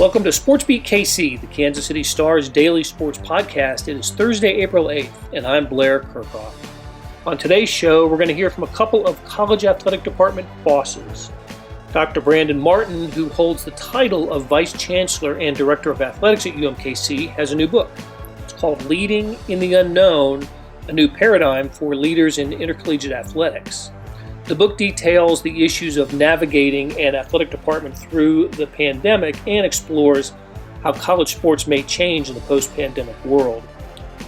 Welcome to SportsBeat KC, the Kansas City Star's daily sports podcast. It is Thursday, April 8th, and I'm Blair Kirchhoff. On today's show, we're going to hear from a couple of college athletic department bosses. Dr. Brandon Martin, who holds the title of Vice Chancellor and Director of Athletics at UMKC, has a new book. It's called Leading in the Unknown, a New Paradigm for Leaders in Intercollegiate Athletics. The book details the issues of navigating an athletic department through the pandemic and explores how college sports may change in the post-pandemic world.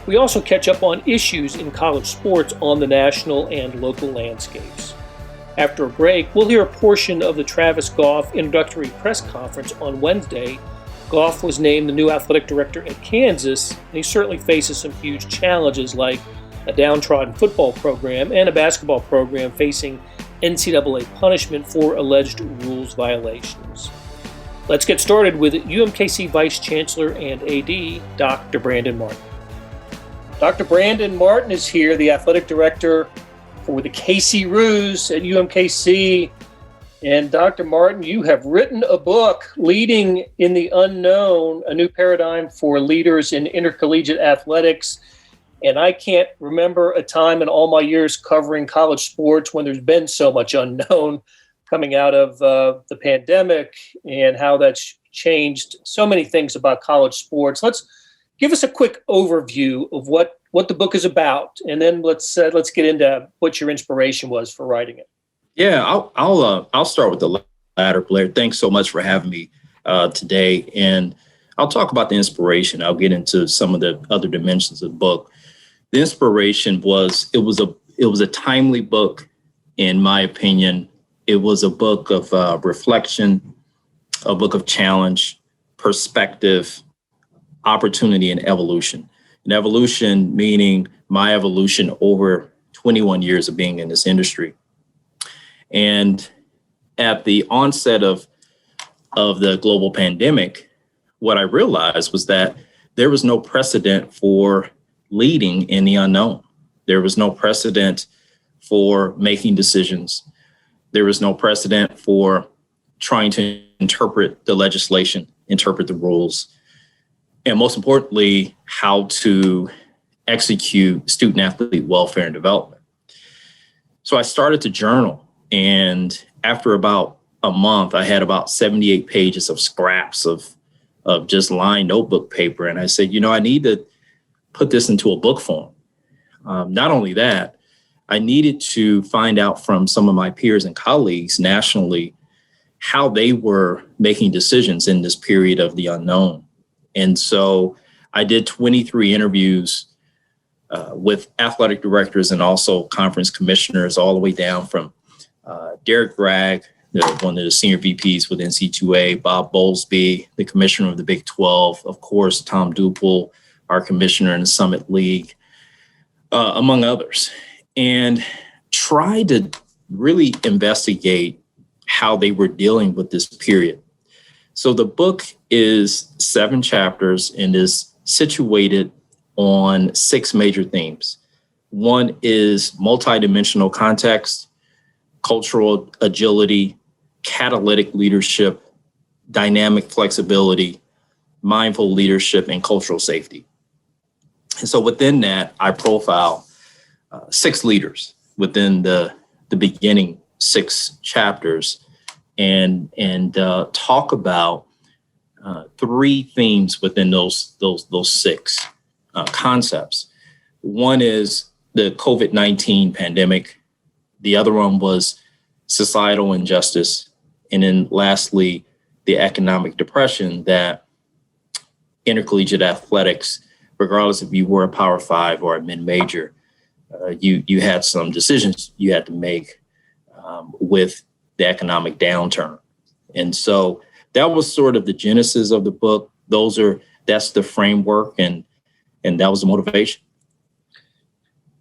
We also catch up on issues in college sports on the national and local landscapes. After a break, we'll hear a portion of the Travis Goff introductory press conference on Wednesday. Goff was named the new athletic director at Kansas, and he certainly faces some huge challenges like a downtrodden football program and a basketball program facing NCAA punishment for alleged rules violations. Let's get started with UMKC Vice Chancellor and AD, Dr. Brandon Martin. Dr. Brandon Martin is here, the athletic director for the KC Roos at UMKC. And Dr. Martin, you have written a book, Leading in the Unknown, a New Paradigm for Leaders in Intercollegiate Athletics. And I can't remember a time in all my years covering college sports when there's been so much unknown coming out of the pandemic and how that's changed so many things about college sports. Let's give us a quick overview of what the book is about, and then let's get into what your inspiration was for writing it. Yeah, I'll start with the latter, Blair. Thanks so much for having me today, and I'll talk about the inspiration. I'll get into some of the other dimensions of the book. The inspiration was it was a timely book, in my opinion. It was a book of reflection, a book of challenge, perspective, opportunity, and evolution. And evolution meaning my evolution over 21 years of being in this industry. And at the onset of the global pandemic, what I realized was that there was no precedent for leading in the unknown. There was no precedent for making decisions. There was no precedent for trying to interpret the legislation, interpret the rules, and most importantly, how to execute student athlete welfare and development. So I started to journal, and after about a month, I had about 78 pages of scraps of just lined notebook paper. And I said, I need to put this into a book form. Not only that, I needed to find out from some of my peers and colleagues nationally how they were making decisions in this period of the unknown. And so I did 23 interviews with athletic directors and also conference commissioners, all the way down from Derek Bragg, one of the senior VPs with NC2A, Bob Bowlesby, the commissioner of the Big 12, of course, Tom Duple, our commissioner in the Summit League, among others, and try to really investigate how they were dealing with this period. So the book is 7 chapters and is situated on 6 major themes. One is multidimensional context, cultural agility, catalytic leadership, dynamic flexibility, mindful leadership, and cultural safety. And so within that, I profile 6 leaders within the beginning 6 chapters and talk about 3 themes within those 6 concepts. One is the COVID-19 pandemic. The other one was societal injustice. And then lastly, the economic depression that intercollegiate athletics, regardless if you were a Power 5 or a mid-major, you had some decisions you had to make with the economic downturn. And so that was sort of the genesis of the book. That's the framework, and that was the motivation.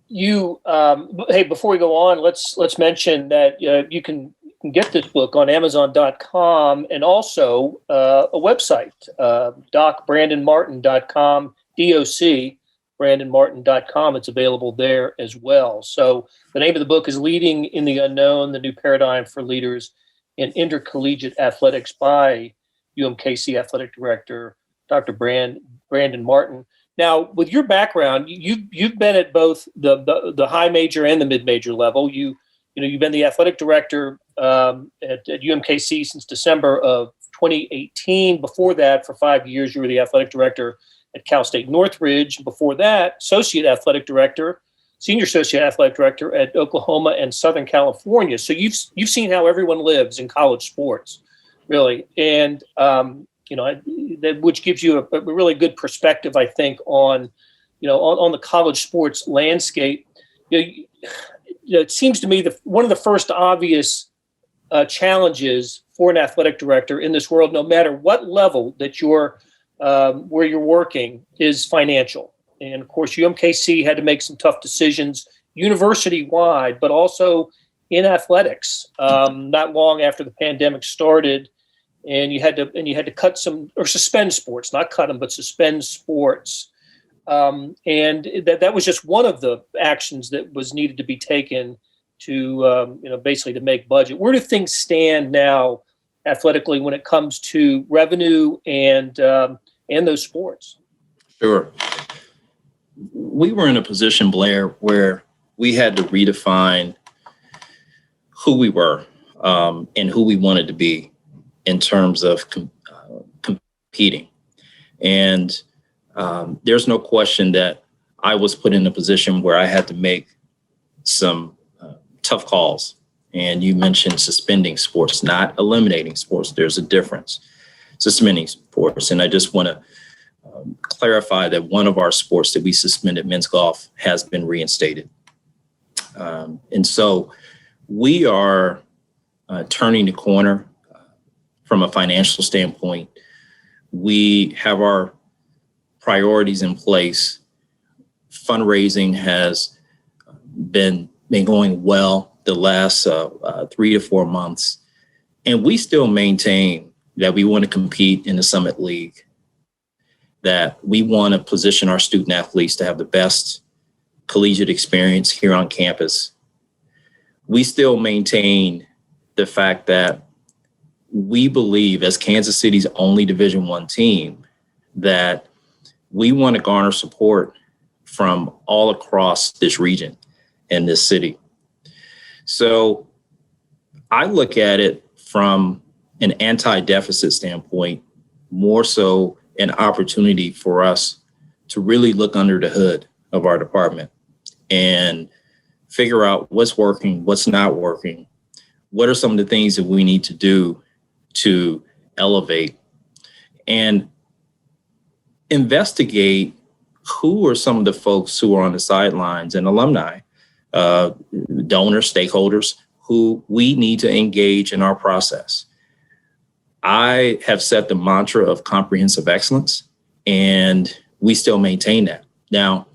Hey, before we go on, let's mention that you can get this book on Amazon.com and also a website, docbrandonmartin.com, DOC, brandonmartin.com. It's available there as well. So the name of the book is Leading in the Unknown, the New Paradigm for Leaders in Intercollegiate Athletics by UMKC athletic director, Dr. Brandon Martin. Now, with your background, you've been at both the high major and the mid major level. You've been the athletic director at UMKC since December of 2018. Before that, for 5 years, you were the athletic director at Cal State Northridge. Before that, senior associate athletic director at Oklahoma and Southern California. So you've seen how everyone lives in college sports, really, and which gives you a really good perspective, I think, on the college sports landscape. It seems to me one of the first obvious challenges for an athletic director in this world, no matter what level that you're where you're working, is financial. And of course, UMKC had to make some tough decisions university-wide, but also in athletics. Not long after the pandemic started, and you had to cut some or suspend sports, not cut them, but suspend sports. And that was just one of the actions that was needed to be taken to basically to make budget. Where do things stand now athletically when it comes to revenue and those sports? Sure. We were in a position, Blair, where we had to redefine who we were and who we wanted to be in terms of competing. And there's no question that I was put in a position where I had to make some tough calls. And you mentioned suspending sports, not eliminating sports. There's a difference. Suspending sports. And I just want to clarify that one of our sports that we suspended, men's golf, has been reinstated. And so we are turning the corner from a financial standpoint. We have our priorities in place. Fundraising has been going well the last 3 to 4 months. And we still maintain that we want to compete in the Summit League, that we want to position our student athletes to have the best collegiate experience here on campus. We still maintain the fact that we believe, as Kansas City's only Division I team, that we want to garner support from all across this region and this city. So I look at it from an anti-deficit standpoint, more so an opportunity for us to really look under the hood of our department and figure out what's working, what's not working, what are some of the things that we need to do to elevate, and investigate who are some of the folks who are on the sidelines and alumni, donors, stakeholders, who we need to engage in our process. I have set the mantra of comprehensive excellence, and we still maintain that. Now,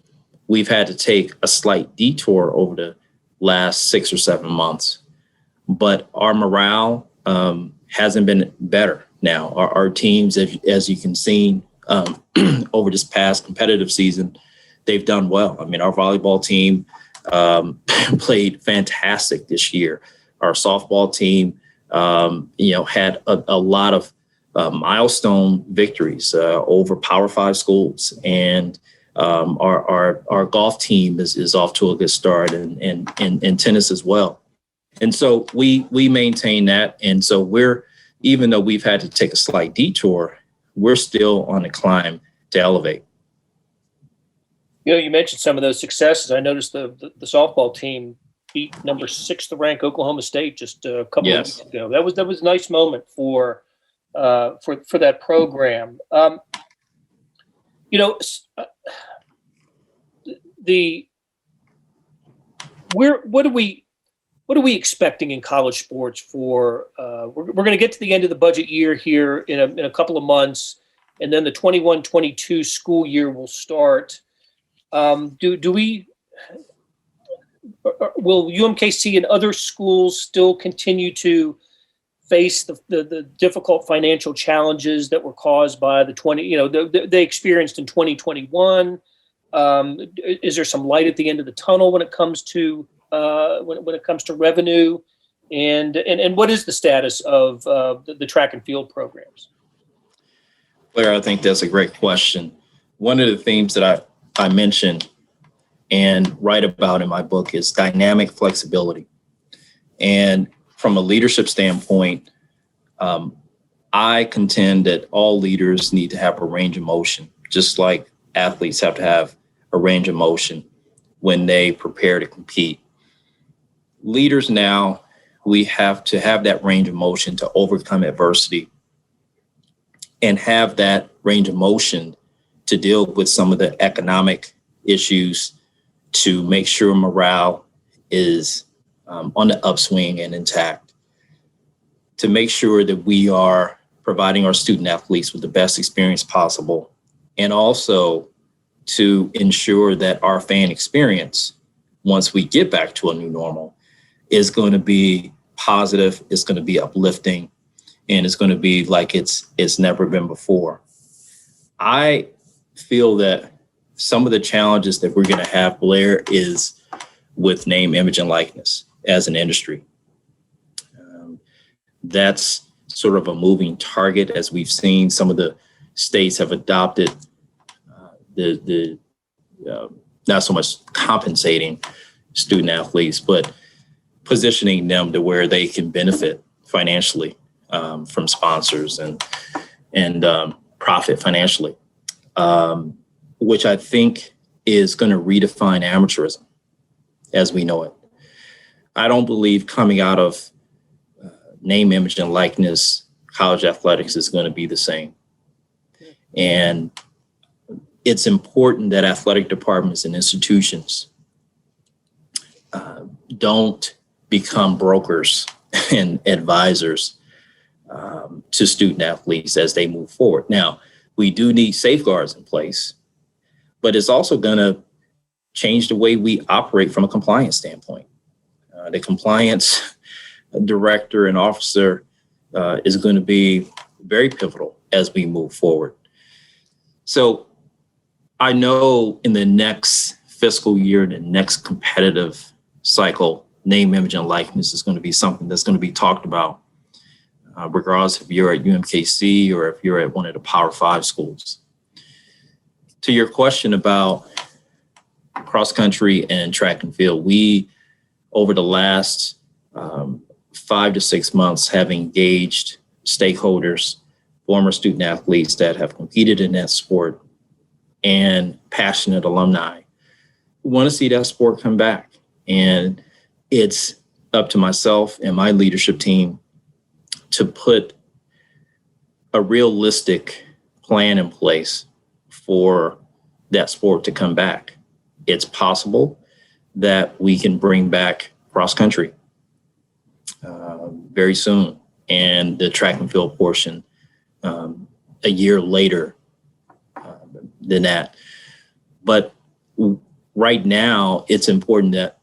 we've had to take a slight detour over the last 6 or 7 months, but our morale hasn't been better now. Our teams, as you can see, over this past competitive season, they've done well. I mean, our volleyball team played fantastic this year. Our softball team, had a lot of milestone victories over Power 5 schools, and our golf team is off to a good start, and tennis as well. And so we maintain that, and so even though we've had to take a slight detour, we're still on the climb to elevate. You mentioned some of those successes. I noticed the softball team beat number 6 ranked Oklahoma State just a couple of weeks ago. That was a nice moment for that program. What are we expecting in college sports for? We're going to get to the end of the budget year here in a couple of months, and then the 21-22 school year will start. Will UMKC and other schools still continue to face the difficult financial challenges that were caused by they experienced in 2021? Is there some light at the end of the tunnel when it comes to revenue, and what is the status of the track and field programs? Blair, I think that's a great question. One of the themes that I mentioned and write about in my book is dynamic flexibility. And from a leadership standpoint, I contend that all leaders need to have a range of motion, just like athletes have to have a range of motion when they prepare to compete. Leaders now, we have to have that range of motion to overcome adversity and have that range of motion to deal with some of the economic issues, to make sure morale is on the upswing and intact, to make sure that we are providing our student athletes with the best experience possible, and also to ensure that our fan experience, once we get back to a new normal, is going to be positive, it's going to be uplifting, and it's going to be like it's never been before. I feel that some of the challenges that we're going to have, Blair, is with name, image, and likeness as an industry. That's sort of a moving target, as we've seen some of the states have adopted not so much compensating student athletes, but positioning them to where they can benefit financially from sponsors and profit financially, which I think is going to redefine amateurism as we know it. I don't believe coming out of name, image, and likeness college athletics is going to be the same. And it's important that athletic departments and institutions don't become brokers and advisors to student athletes as they move forward. Now, we do need safeguards in place, but it's also going to change the way we operate from a compliance standpoint. The compliance director and officer is going to be very pivotal as we move forward. So I know in the next fiscal year, the next competitive cycle, name, image, and likeness is going to be something that's going to be talked about, regardless if you're at UMKC or if you're at one of the Power 5 schools. To your question about cross country and track and field, we, over the last 5 to 6 months, have engaged stakeholders, former student athletes that have competed in that sport, and passionate alumni who want to see that sport come back. And it's up to myself and my leadership team to put a realistic plan in place for that sport to come back. It's possible that we can bring back cross country very soon, and the track and field portion a year later than that. But right now, it's important that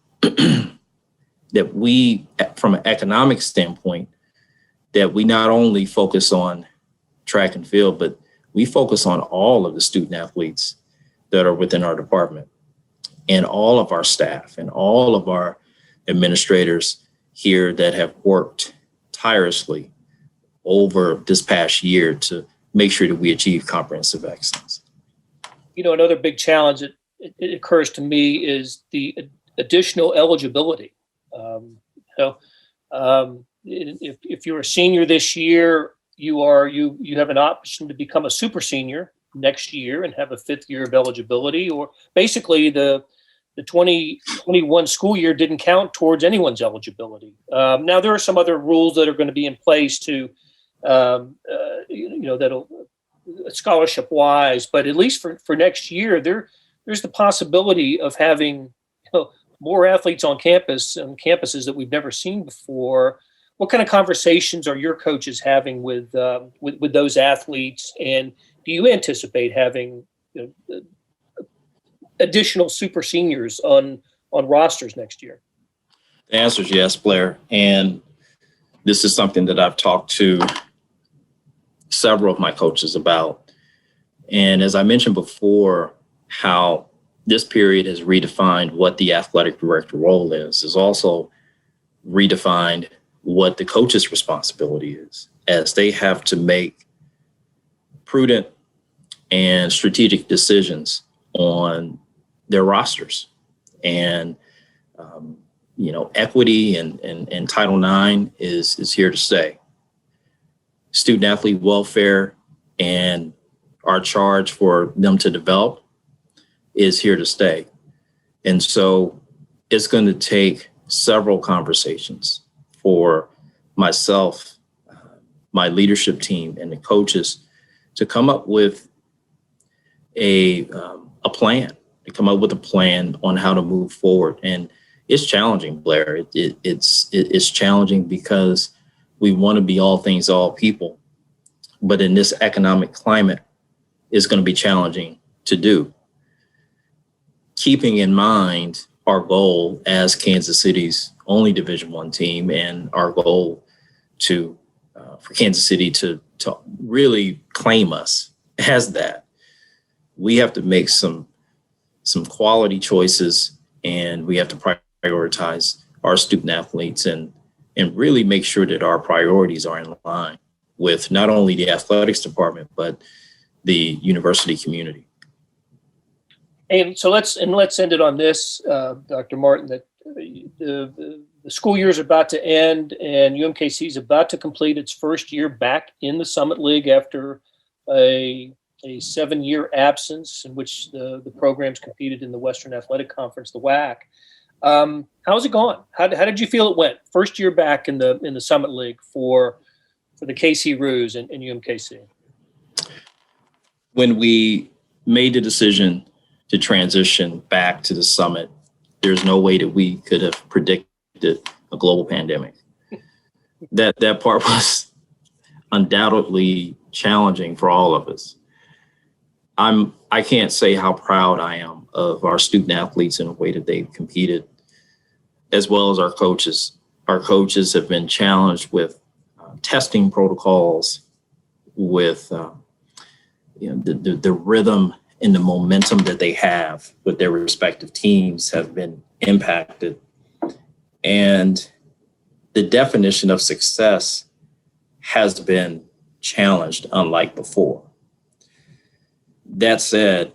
that we, from an economic standpoint, that we not only focus on track and field, but we focus on all of the student athletes that are within our department, and all of our staff and all of our administrators here that have worked tirelessly over this past year to make sure that we achieve comprehensive excellence. You know, another big challenge that it occurs to me is the additional eligibility. If you're a senior this year, you have an option to become a super senior next year and have a 5th year of eligibility, or basically the 2021 school year didn't count towards anyone's eligibility. Now there are some other rules that are going to be in place to, that'll scholarship wise, but at least for next year, there's the possibility of having more athletes on campus and campuses that we've never seen before. What kind of conversations are your coaches having with those athletes, and do you anticipate having additional super seniors on rosters next year? The answer is yes, Blair. And this is something that I've talked to several of my coaches about. And as I mentioned before, how this period has redefined what the athletic director role is also redefined what the coach's responsibility is, as they have to make prudent and strategic decisions on their rosters. And, equity and Title IX is here to stay. Student athlete welfare and our charge for them to develop is here to stay. And so it's going to take several conversations for myself, my leadership team, and the coaches to come up with a plan, on how to move forward. And it's challenging, Blair. It's challenging because we want to be all things, all people. But in this economic climate, it's going to be challenging to do. Keeping in mind our goal as Kansas City's only Division I team, and our goal for Kansas City to really claim us as that, we have to make some quality choices, and we have to prioritize our student athletes and really make sure that our priorities are in line with not only the athletics department, but the university community. And so let's end it on this, Dr. Martin, that the school year is about to end, and UMKC is about to complete its first year back in the Summit League after a 7-year absence in which the programs competed in the Western Athletic Conference, the WAC. How's it going? How did you feel it went? First year back in the Summit League for the KC Roos and UMKC. When we made the decision to transition back to the Summit, there's no way that we could have predicted a global pandemic. That part was undoubtedly challenging for all of us. I can't say how proud I am of our student athletes in the way that they've competed, as well as our coaches. Our coaches have been challenged with testing protocols, with the rhythm and the momentum that they have with their respective teams have been impacted. And the definition of success has been challenged unlike before. That said,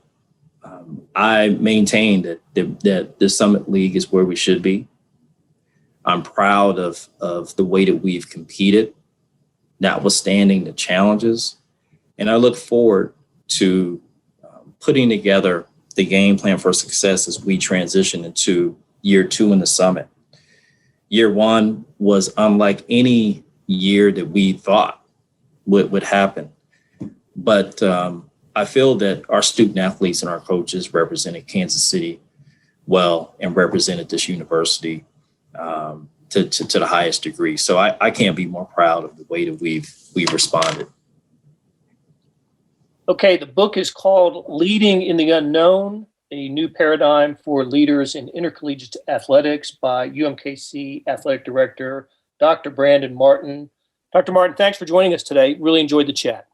I maintain that the Summit League is where we should be. I'm proud of the way that we've competed, notwithstanding the challenges. And I look forward to putting together the game plan for success as we transition into year 2 in the Summit. Year 1 was unlike any year that we thought would happen. But I feel that our student athletes and our coaches represented Kansas City well and represented this university to the highest degree. So I can't be more proud of the way that we've responded. Okay, the book is called Leading in the Unknown, a New Paradigm for Leaders in Intercollegiate Athletics by UMKC Athletic Director, Dr. Brandon Martin. Dr. Martin, thanks for joining us today. Really enjoyed the chat.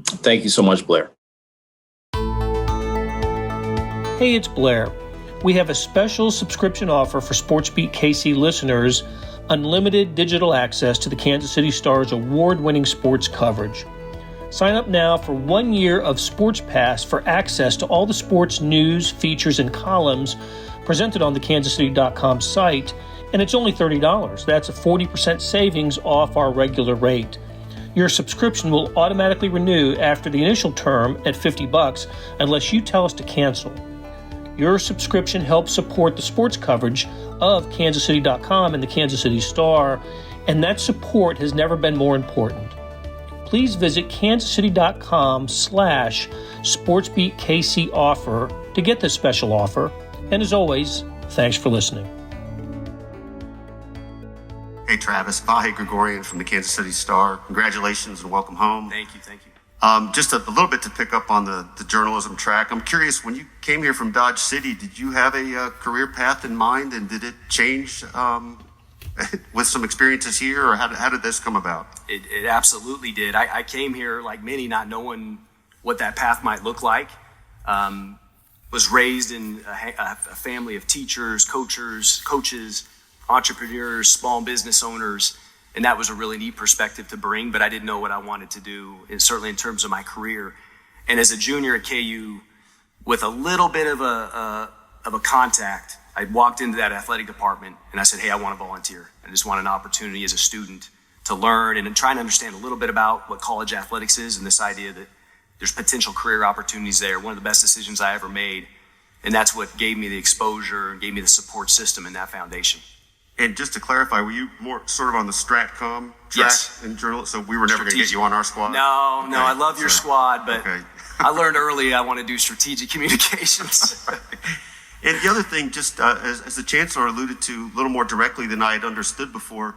Thank you so much, Blair. Hey, it's Blair. We have a special subscription offer for SportsBeat KC listeners, unlimited digital access to the Kansas City Star's award-winning sports coverage. Sign up now for 1 year of Sports Pass for access to all the sports news, features, and columns presented on the kansascity.com site, and it's only $30. That's a 40% savings off our regular rate. Your subscription will automatically renew after the initial term at $50 unless you tell us to cancel. Your subscription helps support the sports coverage of kansascity.com and the Kansas City Star, and that support has never been more important. Please visit kansascity.com/SportsBeatKC offer to get this special offer. And as always, thanks for listening. Hey, Travis. Vahe Gregorian from the Kansas City Star. Congratulations and welcome home. Thank you. Just a little bit to pick up on the journalism track. I'm curious, when you came here from Dodge City, did you have a career path in mind, and did it change with some experiences here, or how did this come about? It absolutely did. I came here, like many, not knowing what that path might look like. Was raised in a family of teachers, coaches, entrepreneurs, small business owners, and that was a really neat perspective to bring, but I didn't know what I wanted to do, and certainly in terms of my career. And as a junior at KU, with a little bit of a contact, I walked into that athletic department and I said, hey, I want to volunteer. I just want an opportunity as a student to learn and try to understand a little bit about what college athletics is and this idea that there's potential career opportunities there. One of the best decisions I ever made. And that's what gave me the exposure and gave me the support system in that foundation. And just to clarify, were you more sort of on the Stratcom track in journalism? So we were never going to get you on our squad? No, I love your squad, but I learned early I want to do strategic communications. And the other thing, just as the chancellor alluded to a little more directly than I had understood before,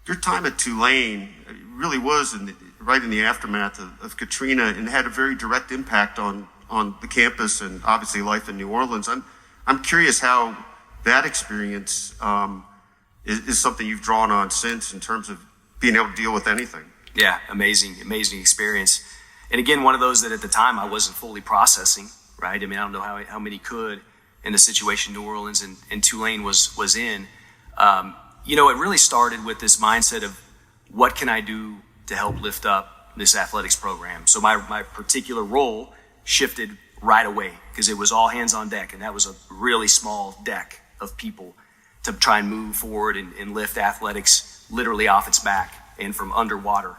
your time at Tulane really was right in the aftermath of Katrina and had a very direct impact on the campus and obviously life in New Orleans. I'm curious how that experience is something you've drawn on since in terms of being able to deal with anything. Yeah, amazing experience. And again, one of those that at the time I wasn't fully processing, right? I mean, I don't know how many could in the situation New Orleans and Tulane was in. It really started with this mindset of what can I do to help lift up this athletics program? So my particular role shifted right away because it was all hands on deck, and that was a really small deck of people to try and move forward and lift athletics literally off its back and from underwater.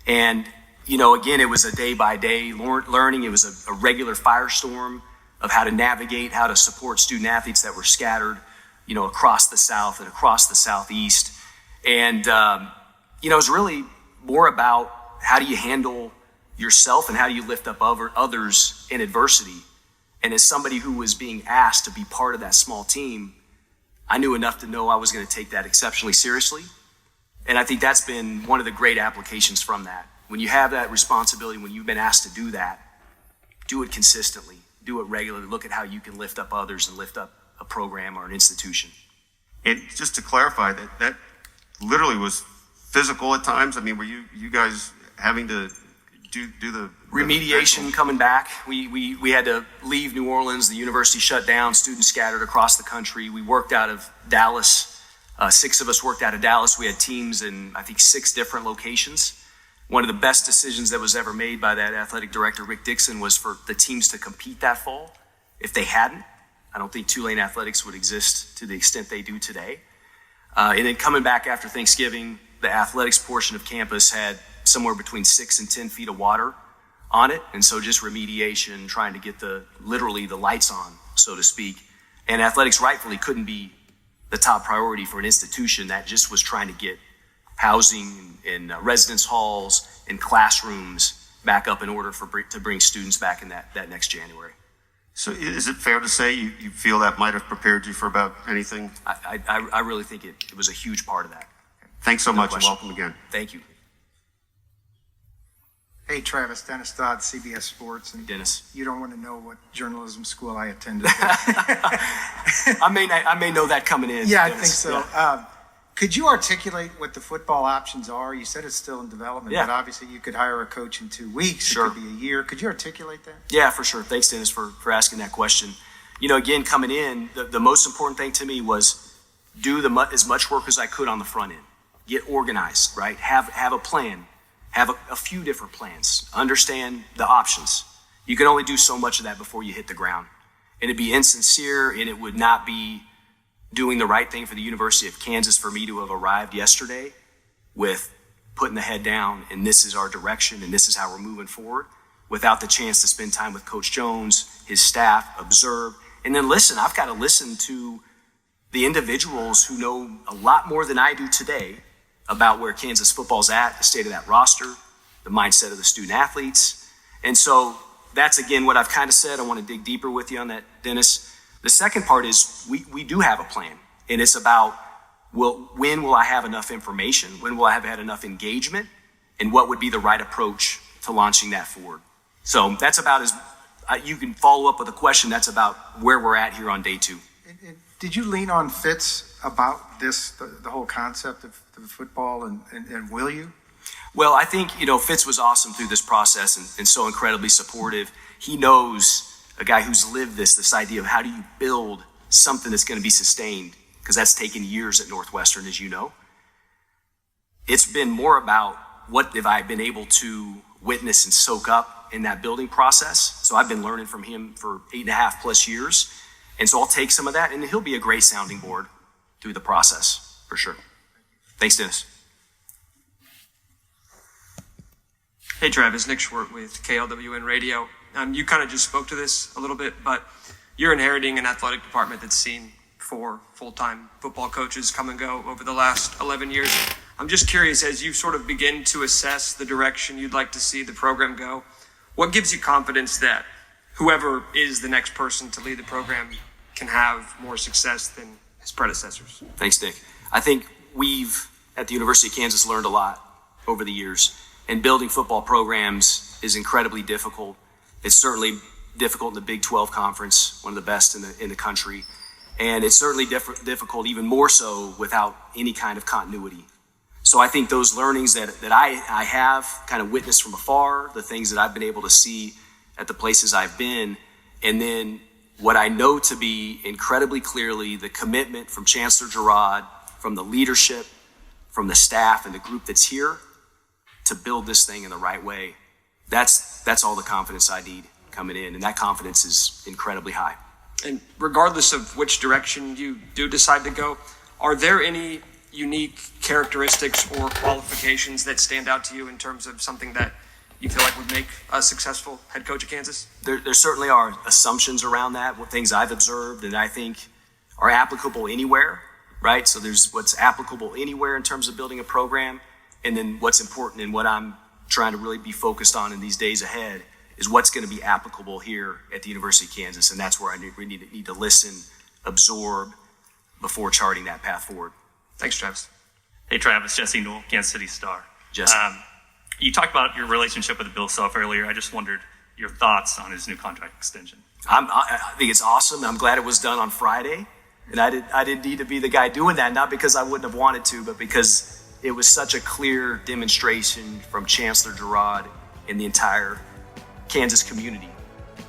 And, again, it was a day by day learning. It was a regular firestorm of how to navigate, how to support student athletes that were scattered, across the South and across the Southeast. And, it was really more about how do you handle yourself and how do you lift up others in adversity. And as somebody who was being asked to be part of that small team, I knew enough to know I was going to take that exceptionally seriously. And I think that's been one of the great applications from that. When you have that responsibility, when you've been asked to do that, do it consistently, do it regularly, look at how you can lift up others and lift up a program or an institution. And just to clarify, that literally was physical at times. I mean, were you guys having to do the remediation coming back? We had to leave New Orleans. The university shut down. Students scattered across the country. We worked out of Dallas. 6 of us worked out of Dallas. We had teams in, I think, 6 different locations. One of the best decisions that was ever made by that athletic director, Rick Dixon, was for the teams to compete that fall. If they hadn't, I don't think Tulane athletics would exist to the extent they do today. And then coming back after Thanksgiving, the athletics portion of campus had somewhere between 6 and 10 feet of water on it. And so just remediation, trying to get literally the lights on, so to speak. And athletics rightfully couldn't be the top priority for an institution that just was trying to get housing and residence halls and classrooms back up in order to bring students back in that next January. So is it fair to say you feel that might have prepared you for about anything? I really think it was a huge part of that. Thanks so much and welcome again. Thank you. Hey, Travis, Dennis Dodd, CBS Sports. And Dennis. You don't want to know what journalism school I attended. I may know that coming in. Yeah, Dennis. I think so. Yeah. Could you articulate what the football options are? You said it's still in development, but obviously you could hire a coach in 2 weeks. Sure. It could be a year. Could you articulate that? Yeah, for sure. Thanks, Dennis, for asking that question. Again, coming in, the most important thing to me was do as much work as I could on the front end. Get organized, right? Have a plan. Have a few different plans. Understand the options. You can only do so much of that before you hit the ground. And it'd be insincere, and it would not be doing the right thing for the University of Kansas for me to have arrived yesterday with putting the head down, and this is our direction, and this is how we're moving forward, without the chance to spend time with Coach Jones, his staff, observe, and then listen. I've got to listen to the individuals who know a lot more than I do today about where Kansas football's at, the state of that roster, the mindset of the student athletes. And so that's, again, what I've kind of said. I want to dig deeper with you on that, Dennis. The second part is we do have a plan, and it's about when will I have enough information? When will I have had enough engagement? And what would be the right approach to launching that forward? So that's about you can follow up with a question. That's about where we're at here on day 2. Did you lean on Fitz about this, the whole concept of football, and will you? Well, I think, Fitz was awesome through this process and so incredibly supportive. He knows, a guy who's lived this idea of how do you build something that's going to be sustained, because that's taken years at Northwestern, as you know. It's been more about what have I been able to witness and soak up in that building process. So I've been learning from him for 8.5 plus years. And so I'll take some of that, and he'll be a great sounding board through the process, for sure. Thanks, Dennis. Hey, Travis, Nick Schwartz with KLWN Radio. You kind of just spoke to this a little bit, but you're inheriting an athletic department that's seen 4 full-time football coaches come and go over the last 11 years. I'm just curious, as you sort of begin to assess the direction you'd like to see the program go, what gives you confidence that whoever is the next person to lead the program can have more success than his predecessors? Thanks, Nick. I think we've, at the University of Kansas, learned a lot over the years. And building football programs is incredibly difficult. It's certainly difficult in the Big 12 Conference, one of the best in the country. And it's certainly difficult, even more so, without any kind of continuity. So I think those learnings that I have kind of witnessed from afar, the things that I've been able to see at the places I've been, and then what I know to be incredibly clearly the commitment from Chancellor Girard, from the leadership, from the staff and the group that's here to build this thing in the right way. That's all the confidence I need coming in, and that confidence is incredibly high. And regardless of which direction you do decide to go, are there any unique characteristics or qualifications that stand out to you in terms of something that you feel like would make a successful head coach at Kansas? There certainly are assumptions around that, what things I've observed and I think are applicable anywhere, right? So there's what's applicable anywhere in terms of building a program, and then what's important and what I'm trying to really be focused on in these days ahead is what's going to be applicable here at the University of Kansas, and that's where we need to listen, absorb before charting that path forward. Thanks, Travis. Hey, Travis, Jesse Newell, Kansas City Star. Jesse. You talked about your relationship with Bill Self earlier. I just wondered your thoughts on his new contract extension. I think it's awesome. I'm glad it was done on Friday, and I didn't need to be the guy doing that, not because I wouldn't have wanted to, but because it was such a clear demonstration from Chancellor Girard and the entire Kansas community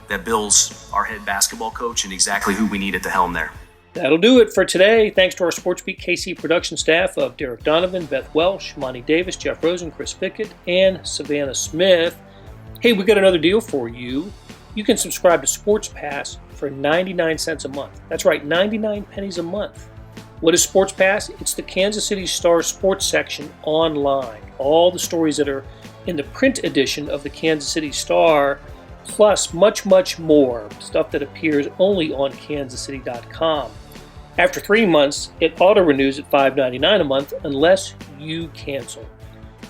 that Bill's our head basketball coach and exactly who we need at the helm there. That'll do it for today. Thanks to our SportsBeat KC production staff of Derek Donovan, Beth Welsh, Monty Davis, Jeff Rosen, Chris Pickett, and Savannah Smith. Hey, we got another deal for you. You can subscribe to Sports Pass for 99 cents a month. That's right, 99 pennies a month. What is Sports Pass? It's the Kansas City Star sports section online. All the stories that are in the print edition of the Kansas City Star, plus much, much more. Stuff that appears only on kansascity.com. After 3 months, it auto-renews at $5.99 a month unless you cancel.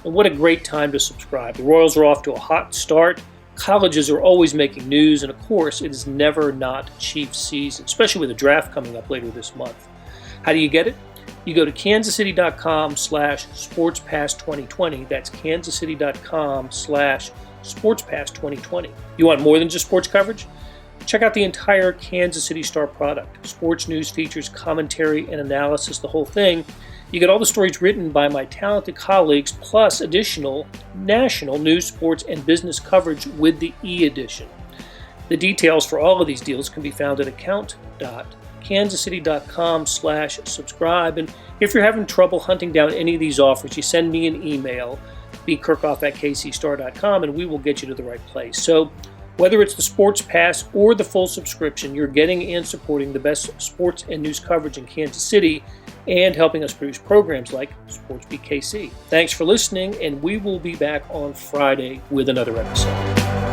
And what a great time to subscribe. The Royals are off to a hot start. Colleges are always making news, and of course, it is never not Chiefs season, especially with the draft coming up later this month. How do you get it? You go to kansascity.com/sportspass2020. That's kansascity.com/sportspass2020. You want more than just sports coverage? Check out the entire Kansas City Star product. Sports news, features, commentary, and analysis, the whole thing. You get all the stories written by my talented colleagues, plus additional national news, sports, and business coverage with the e-edition. The details for all of these deals can be found at account.kansascity.com/subscribe. And if you're having trouble hunting down any of these offers, you send me an email, bkirkhoff@kcstar.com, and we will get you to the right place. So whether it's the Sports Pass or the full subscription, you're getting and supporting the best sports and news coverage in Kansas City and helping us produce programs like SportsBeat KC. Thanks for listening, and we will be back on Friday with another episode.